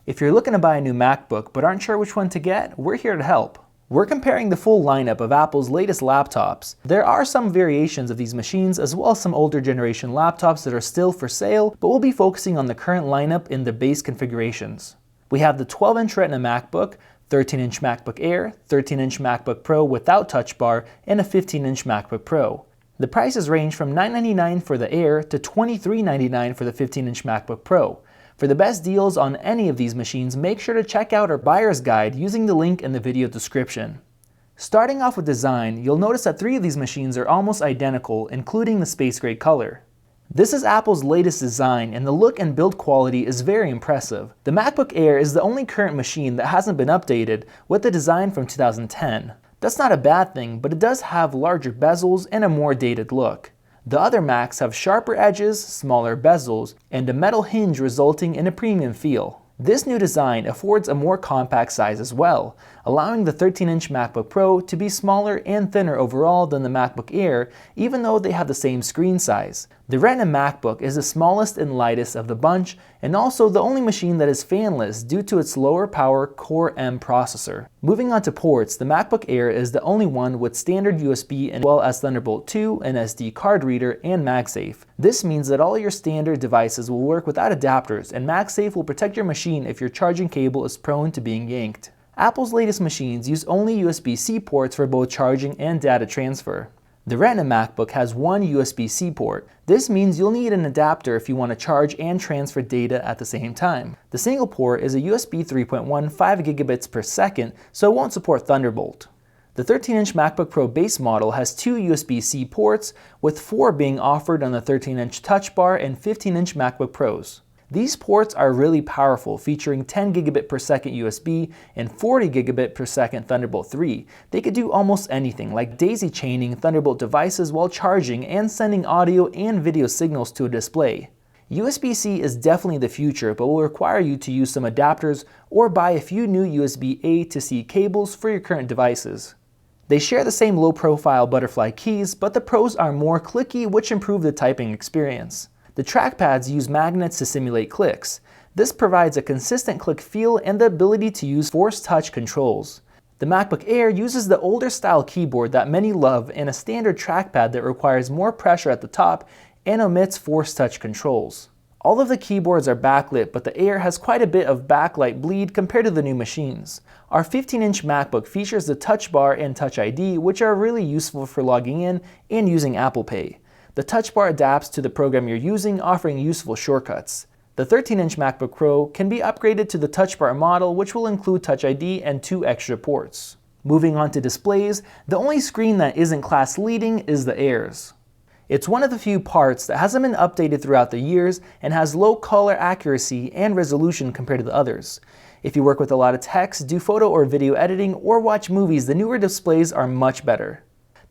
If you're looking to buy a new MacBook but aren't sure which one to get, we're here to help. We're comparing the full lineup of Apple's latest laptops. There are some variations of these machines as well as some older generation laptops that are still for sale, but we'll be focusing on the current lineup in the base configurations. We have the 12-inch Retina MacBook, 13-inch MacBook Air, 13-inch MacBook Pro without Touch Bar, and a 15-inch MacBook Pro. The prices range from $999 for the Air to $2399 for the 15-inch MacBook Pro. For the best deals on any of these machines, make sure to check out our buyer's guide using the link in the video description. Starting off with design, you'll notice that 3 of these machines are almost identical, including the space gray color. This is Apple's latest design, and the look and build quality is very impressive. The MacBook Air is the only current machine that hasn't been updated, with the design from 2010. That's not a bad thing, but it does have larger bezels and a more dated look. The other Macs have sharper edges, smaller bezels, and a metal hinge resulting in a premium feel. This new design affords a more compact size as well, allowing the 13-inch MacBook Pro to be smaller and thinner overall than the MacBook Air, even though they have the same screen size. The Retina MacBook is the smallest and lightest of the bunch, and also the only machine that is fanless due to its lower power Core M processor. Moving on to ports, the MacBook Air is the only one with standard USB as well as Thunderbolt 2, an SD card reader, and MagSafe. This means that all your standard devices will work without adapters, and MagSafe will protect your machine if your charging cable is prone to being yanked. Apple's latest machines use only USB-C ports for both charging and data transfer. The Retina MacBook has one USB-C port. This means you'll need an adapter if you want to charge and transfer data at the same time. The single port is a USB 3.1 5 gigabits per second, so it won't support Thunderbolt. The 13-inch MacBook Pro base model has 2 USB-C ports, with 4 being offered on the 13-inch Touch Bar and 15-inch MacBook Pros. These ports are really powerful, featuring 10 gigabit per second USB and 40 gigabit per second Thunderbolt 3. They could do almost anything, like daisy chaining Thunderbolt devices while charging and sending audio and video signals to a display. USB-C is definitely the future, but will require you to use some adapters or buy a few new USB-A to C cables for your current devices. They share the same low-profile butterfly keys, but the Pros are more clicky, which improve the typing experience. The trackpads use magnets to simulate clicks. This provides a consistent click feel and the ability to use force touch controls. The MacBook Air uses the older style keyboard that many love and a standard trackpad that requires more pressure at the top and omits force touch controls. All of the keyboards are backlit, but the Air has quite a bit of backlight bleed compared to the new machines. Our 15-inch MacBook features the Touch Bar and Touch ID, which are really useful for logging in and using Apple Pay. The Touch Bar adapts to the program you're using, offering useful shortcuts. The 13-inch MacBook Pro can be upgraded to the Touch Bar model, which will include Touch ID and 2 extra ports. Moving on to displays, the only screen that isn't class-leading is the Air's. It's one of the few parts that hasn't been updated throughout the years and has low color accuracy and resolution compared to the others. If you work with a lot of text, do photo or video editing, or watch movies, the newer displays are much better.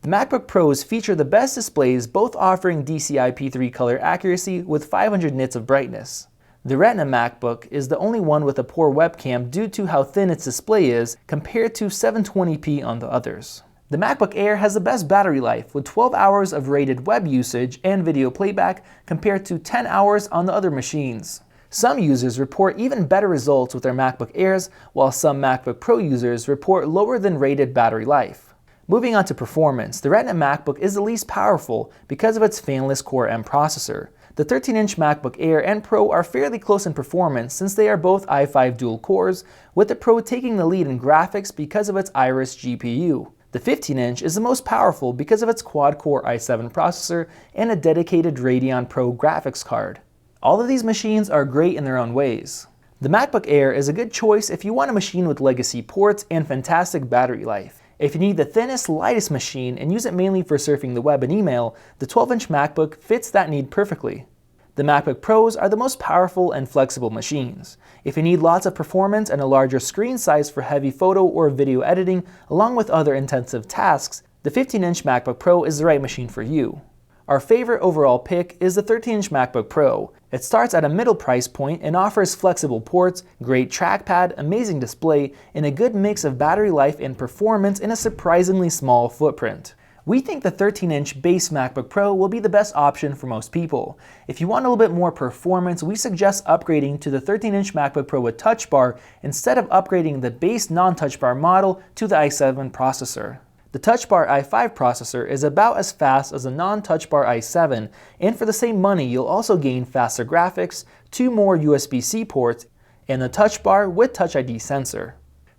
The MacBook Pros feature the best displays, both offering DCI-P3 color accuracy with 500 nits of brightness. The Retina MacBook is the only one with a poor webcam due to how thin its display is compared to 720p on the others. The MacBook Air has the best battery life with 12 hours of rated web usage and video playback compared to 10 hours on the other machines. Some users report even better results with their MacBook Airs, while some MacBook Pro users report lower than rated battery life. Moving on to performance, the Retina MacBook is the least powerful because of its fanless Core M processor. The 13-inch MacBook Air and Pro are fairly close in performance since they are both i5 dual cores, with the Pro taking the lead in graphics because of its Iris GPU. The 15-inch is the most powerful because of its quad-core i7 processor and a dedicated Radeon Pro graphics card. All of these machines are great in their own ways. The MacBook Air is a good choice if you want a machine with legacy ports and fantastic battery life. If you need the thinnest, lightest machine and use it mainly for surfing the web and email, the 12-inch MacBook fits that need perfectly. The MacBook Pros are the most powerful and flexible machines. If you need lots of performance and a larger screen size for heavy photo or video editing, along with other intensive tasks, the 15-inch MacBook Pro is the right machine for you. Our favorite overall pick is the 13-inch MacBook Pro. It starts at a middle price point and offers flexible ports, great trackpad, amazing display, and a good mix of battery life and performance in a surprisingly small footprint. We think the 13-inch base MacBook Pro will be the best option for most people. If you want a little bit more performance, we suggest upgrading to the 13-inch MacBook Pro with Touch Bar instead of upgrading the base non-Touch Bar model to the i7 processor. The Touch Bar i5 processor is about as fast as a non-Touch Bar i7, and for the same money you'll also gain faster graphics, 2 more USB-C ports, and a Touch Bar with Touch ID sensor.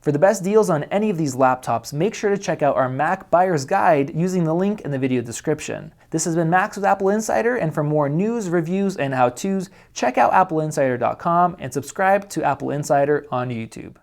For the best deals on any of these laptops, make sure to check out our Mac Buyer's Guide using the link in the video description. This has been Max with Apple Insider, and for more news, reviews, and how-tos, check out appleinsider.com and subscribe to Apple Insider on YouTube.